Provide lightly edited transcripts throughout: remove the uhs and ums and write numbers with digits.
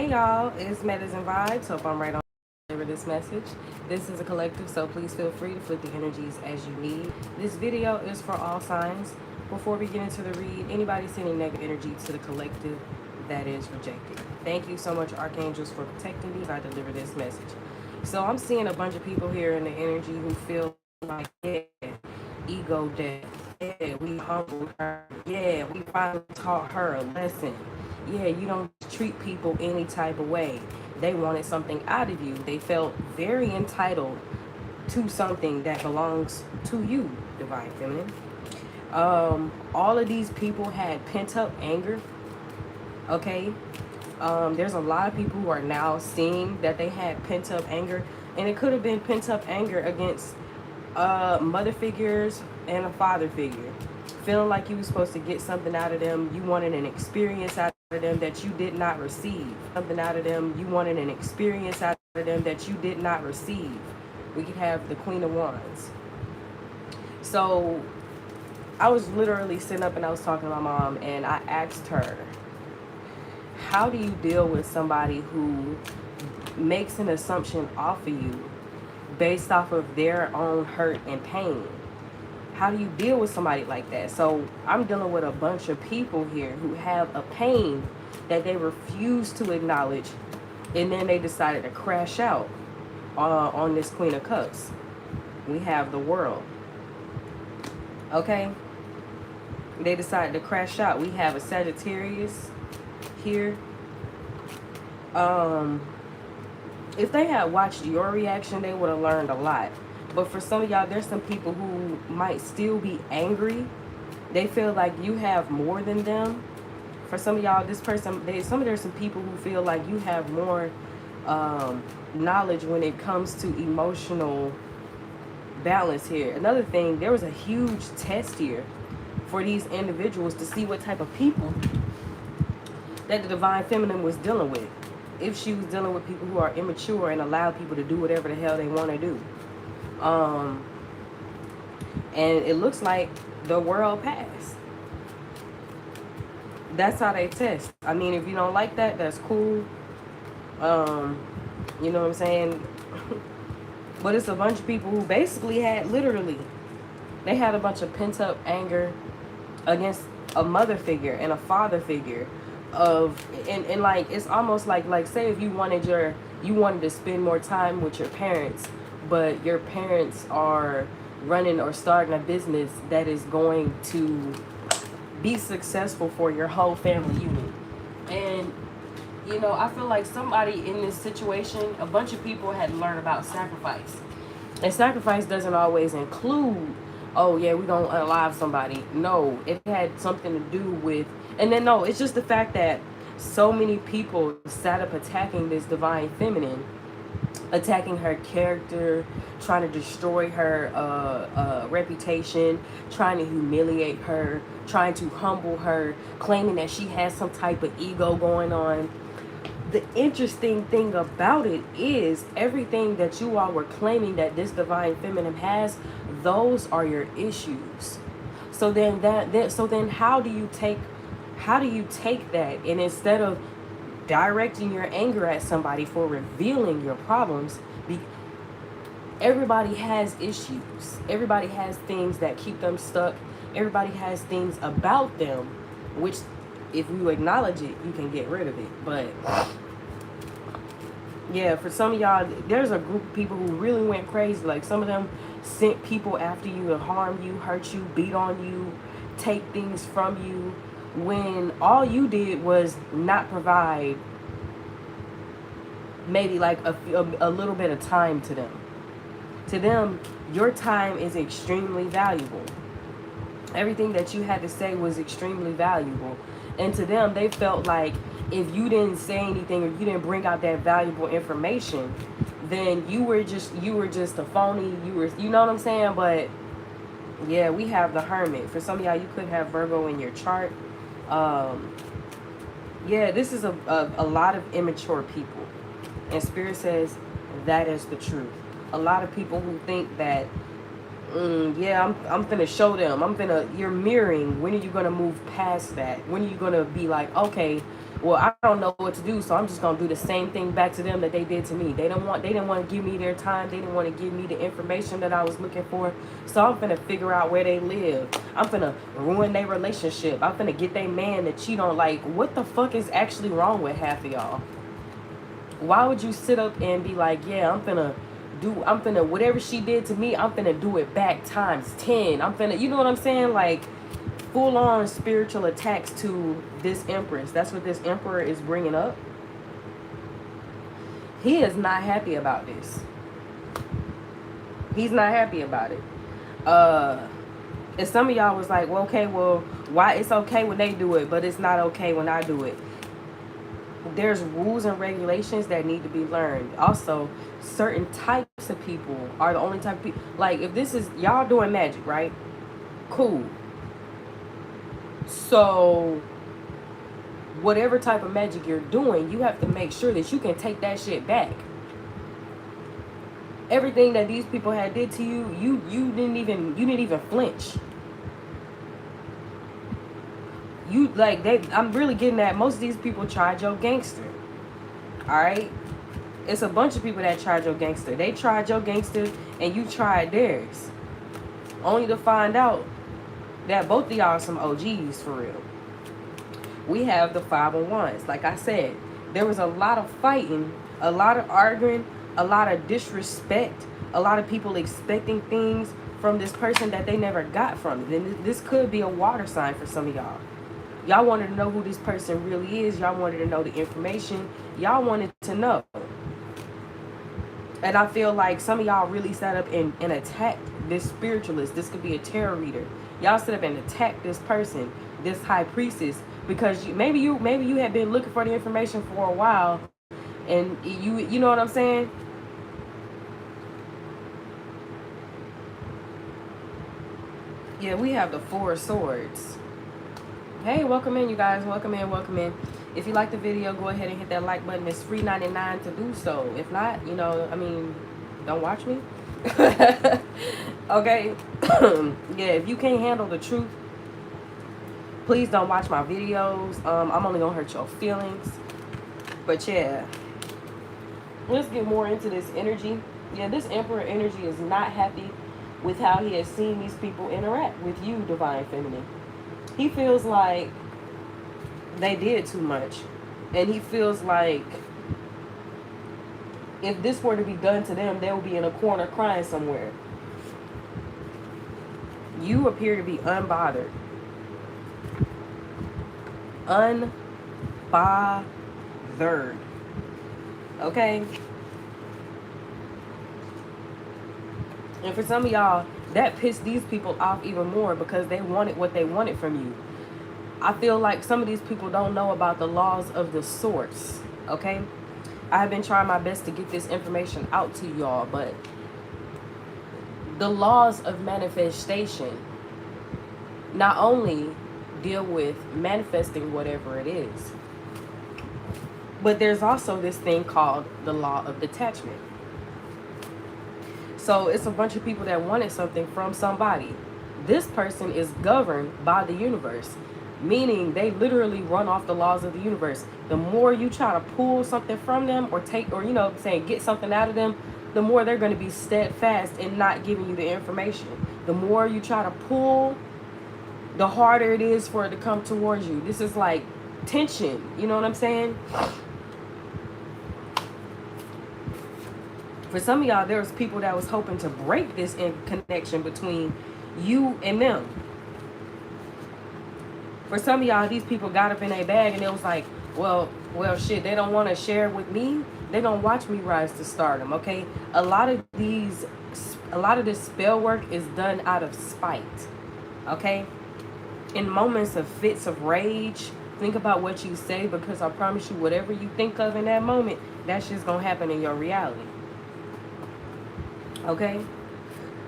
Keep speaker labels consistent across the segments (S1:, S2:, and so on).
S1: Hey y'all, it's Metazenvybz. Hope I'm right on deliver this message. This is a collective, so please feel free to flip the energies as you need. This video is for all signs. Before we get into the read, anybody sending negative energy to the collective, that is rejected. Thank you so much, archangels, for protecting me as I deliver this message. So I'm seeing a bunch of people here in the energy who feel like, yeah, ego death. Yeah, we humbled her. Yeah, we finally taught her a lesson. Yeah, you don't treat people any type of way. They wanted something out of you. They felt very entitled to something that belongs to you, Divine Feminine. All of these people had pent up anger. Okay, there's a lot of people who are now seeing that they had pent up anger, and it could have been pent up anger against mother figures and a father figure, feeling like you were supposed to get something out of them. You wanted an experience out of them that you did not receive. Something out of them. You wanted an experience out of them that you did not receive. We could have the Queen of Wands. So I was literally sitting up and I was talking to my mom, and I asked her, how do you deal with somebody who makes an assumption off of you based off of their own hurt and pain? How do you deal with somebody like that? So I'm dealing with a bunch of people here who have a pain that they refuse to acknowledge, and then they decided to crash out on this Queen of Cups. We have the World. Okay? They decided to crash out. We have a Sagittarius here. If they had watched your reaction, they would have learned a lot. But for some of y'all, there's some people who might still be angry. They feel like you have more than them. For some of y'all, there's some people who feel like you have more knowledge when it comes to emotional balance here. Another thing, there was a huge test here for these individuals to see what type of people that the Divine Feminine was dealing with. If she was dealing with people who are immature and allow people to do whatever the hell they want to do. And it looks like the World passed. That's how they test. I mean, if you don't like that, that's cool. You know what I'm saying? But it's a bunch of people who basically they had a bunch of pent up anger against a mother figure and a father figure and like, it's almost like say if you wanted to spend more time with your parents, but your parents are running or starting a business that is going to be successful for your whole family unit. And you know, I feel like somebody in this situation, a bunch of people had learned about sacrifice. And sacrifice doesn't always include, oh yeah, we're gonna unalive somebody. No, it had something to do with, and then no, it's just the fact that so many people sat up attacking this Divine Feminine, attacking her character, trying to destroy her reputation, trying to humiliate her, trying to humble her, claiming that she has some type of ego going on. The interesting thing about it is everything that you all were claiming that this Divine Feminine has, those are your issues. So then how do you take that, and instead of directing your anger at somebody for revealing your problems, everybody has issues. Everybody has things that keep them stuck. Everybody has things about them, which if you acknowledge it, you can get rid of it. But yeah, for some of y'all, there's a group of people who really went crazy. Like, some of them sent people after you to harm you, hurt you, beat on you, take things from you, when all you did was not provide maybe like a little bit of time to them. To them, your time is extremely valuable. Everything that you had to say was extremely valuable. And to them, they felt like if you didn't say anything or you didn't bring out that valuable information, then you were just a phony. You know what I'm saying? But yeah, we have the Hermit. For some of y'all, you could have Virgo in your chart. Yeah, this is a lot of immature people. And Spirit says that is the truth. A lot of people who think that, yeah, I'm finna show them. You're mirroring. When are you gonna move past that? When are you gonna be like, okay, well, I don't know what to do, so I'm just gonna do the same thing back to them that they did to me. They didn't want to give me their time. They didn't want to give me the information that I was looking for. So I'm finna figure out where they live. I'm finna ruin their relationship. I'm finna get their man to cheat on. Like, what the fuck is actually wrong with half of y'all? Why would you sit up and be like, yeah, I'm finna whatever she did to me, I'm finna do it back times 10. I'm finna, you know what I'm saying? Like, full on spiritual attacks to this empress. That's what this emperor is bringing up. He is not happy about this. He's not happy about it. And some of y'all was like, well, okay, well, why it's okay when they do it, but it's not okay when I do it. There's rules and regulations that need to be learned. Also, certain types of people are the only type of people. Like, if this is y'all doing magic, right? Cool. So whatever type of magic you're doing, you have to make sure that you can take that shit back. Everything that these people had did to you, you didn't even flinch. You like I'm really getting at most of these people tried your gangster. Alright? It's a bunch of people that tried your gangster. They tried your gangster and you tried theirs. Only to find out that both of y'all are some OGs for real. We have the 5 of Wands. Like I said, there was a lot of fighting, a lot of arguing, a lot of disrespect, a lot of people expecting things from this person that they never got from it. And this could be a water sign for some of y'all. Y'all wanted to know who this person really is. Y'all wanted to know the information. Y'all wanted to know. And I feel like some of y'all really sat up and attacked this spiritualist. This could be a tarot reader. Y'all sit up and attacked this person, this high priestess, because maybe you had been looking for the information for a while, and you know what I'm saying? Yeah, we have the 4 of Swords. Hey, welcome in, you guys. Welcome in, welcome in. If you like the video, go ahead and hit that like button. It's free 99 to do so. If not, you know, I mean, don't watch me. Okay. Yeah, if you can't handle the truth, please don't watch my videos. I'm only gonna hurt your feelings. But yeah, let's get more into this energy. Yeah, this Emperor energy is not happy with how he has seen these people interact with you, Divine Feminine. He feels like they did too much. And he feels like if this were to be done to them, they would be in a corner crying somewhere. You appear to be unbothered. Unbothered. Okay? And for some of y'all, that pissed these people off even more because they wanted what they wanted from you. I feel like some of these people don't know about the laws of the source. Okay? I have been trying my best to get this information out to y'all, but the laws of manifestation not only deal with manifesting whatever it is, but there's also this thing called the law of detachment. So it's a bunch of people that wanted something from somebody. This person is governed by the universe, meaning they literally run off the laws of the universe. The more you try to pull something from them or take, or, you know, saying get something out of them, the more they're going to be steadfast in not giving you the information. The more you try to pull, the harder it is for it to come towards you. This is like tension. You know what I'm saying? For some of y'all, there was people that was hoping to break this connection between you and them. For some of y'all, these people got up in their bag and it was like, well, shit, they don't want to share with me. They don't watch me rise to stardom, okay? A lot of this spell work is done out of spite, okay? In moments of fits of rage, think about what you say, because I promise you, whatever you think of in that moment, that shit's gonna happen in your reality. Okay?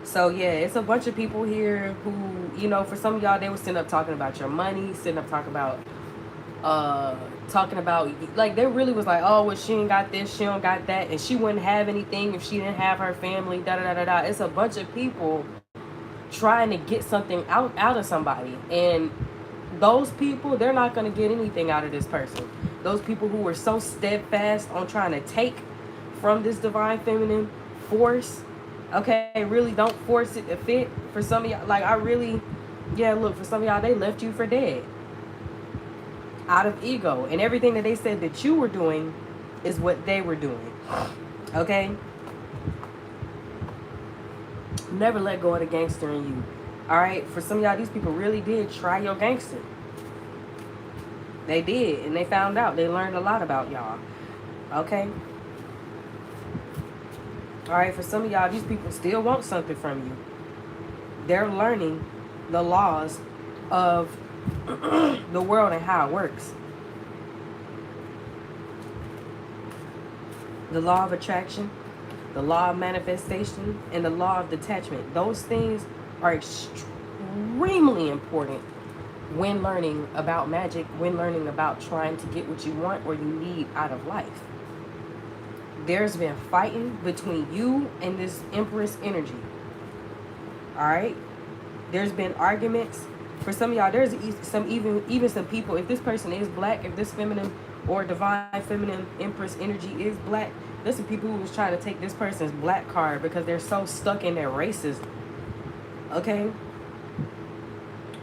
S1: So yeah, it's a bunch of people here who, you know, for some of y'all, they were sitting up talking about your money, sitting up talking about like, they really was like, oh, well, she ain't got this, she don't got that, and she wouldn't have anything if she didn't have her family, da da da da da. It's a bunch of people trying to get something out of somebody. And those people, they're not going to get anything out of this person. Those people who were so steadfast on trying to take from this divine feminine force, okay, really don't force it to fit. For some of y'all, like, I really, yeah, look, for some of y'all, they left you for dead out of ego, and everything that they said that you were doing is what they were doing. Okay, never let go of the gangster in you. All right, for some of y'all, these people really did try your gangster. They did, and they found out. They learned a lot about y'all. Okay. All right, for some of y'all, these people still want something from you. They're learning the laws of the world and how it works. The law of attraction, the law of manifestation, and the law of detachment. Those things are extremely important when learning about magic, when learning about trying to get what you want or you need out of life. There's been fighting between you and this Empress energy. All right? There's been arguments. For some of y'all, there's some even some people, if this person is black, if this feminine or divine feminine Empress energy is black, there's some people who was trying to take this person's black card because they're so stuck in their racism. Okay?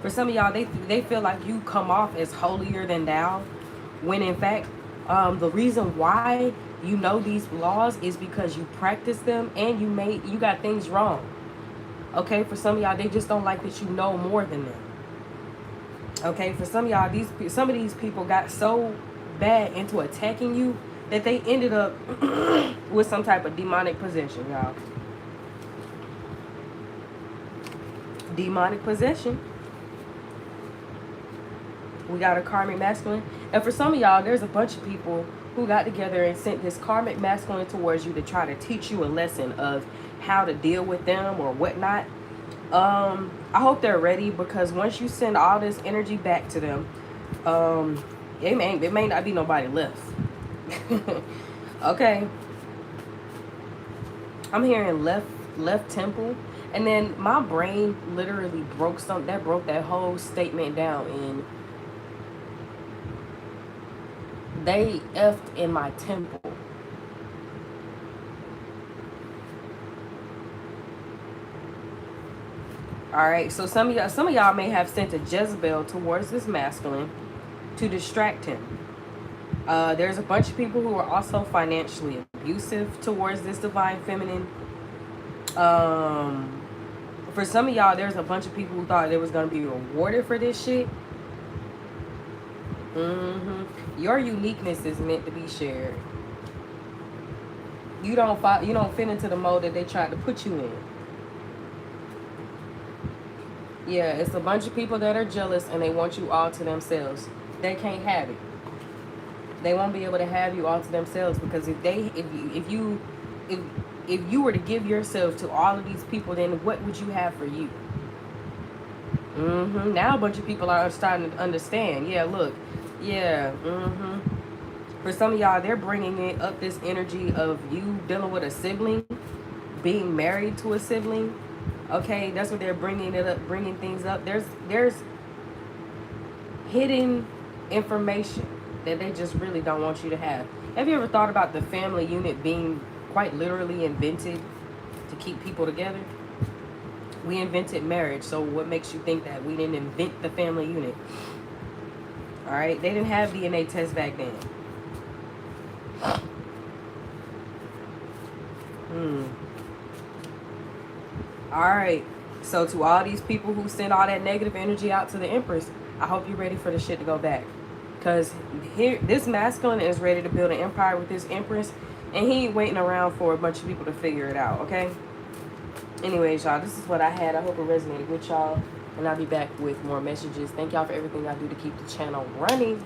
S1: For some of y'all, they feel like you come off as holier than thou, when in fact, the reason why you know these laws is because you practice them and you got things wrong. Okay? For some of y'all, they just don't like that you know more than them. Okay? For some of y'all, some of these people got so bad into attacking you that they ended up with some type of demonic possession, y'all. Demonic possession. We got a karmic masculine. And for some of y'all, there's a bunch of people who got together and sent this karmic masculine towards you to try to teach you a lesson of how to deal with them or whatnot. I hope they're ready, because once you send all this energy back to them, it may not be nobody left. Okay. I'm hearing left temple. And then my brain literally broke that whole statement down in they effed in my temple. All right, so some of y'all may have sent a Jezebel towards this masculine to distract him. There's a bunch of people who are also financially abusive towards this divine feminine. For some of y'all, there's a bunch of people who thought they was gonna be rewarded for this shit. Your uniqueness is meant to be shared. You don't fit into the mold that they tried to put you in. Yeah, it's a bunch of people that are jealous and they want you all to themselves. They can't have it. They won't be able to have you all to themselves, because if you were to give yourself to all of these people, then what would you have for you? Now a bunch of people are starting to understand. Yeah, look. Yeah. For some of y'all, they're bringing it up, this energy of you dealing with a sibling, being married to a sibling. Okay, that's what they're bringing things up. There's hidden information that they just really don't want you to have. Have you ever thought about the family unit being quite literally invented to keep people together? We invented marriage, so what makes you think that we didn't invent the family unit? All right, they didn't have DNA tests back then. All right, so to all these people who send all that negative energy out to the Empress, I hope you're ready for the shit to go back. Because here, this masculine is ready to build an empire with this Empress, and he ain't waiting around for a bunch of people to figure it out, okay? Anyways, y'all, this is what I had. I hope it resonated with y'all, and I'll be back with more messages. Thank y'all for everything I do to keep the channel running.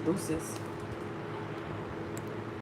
S1: Deuces.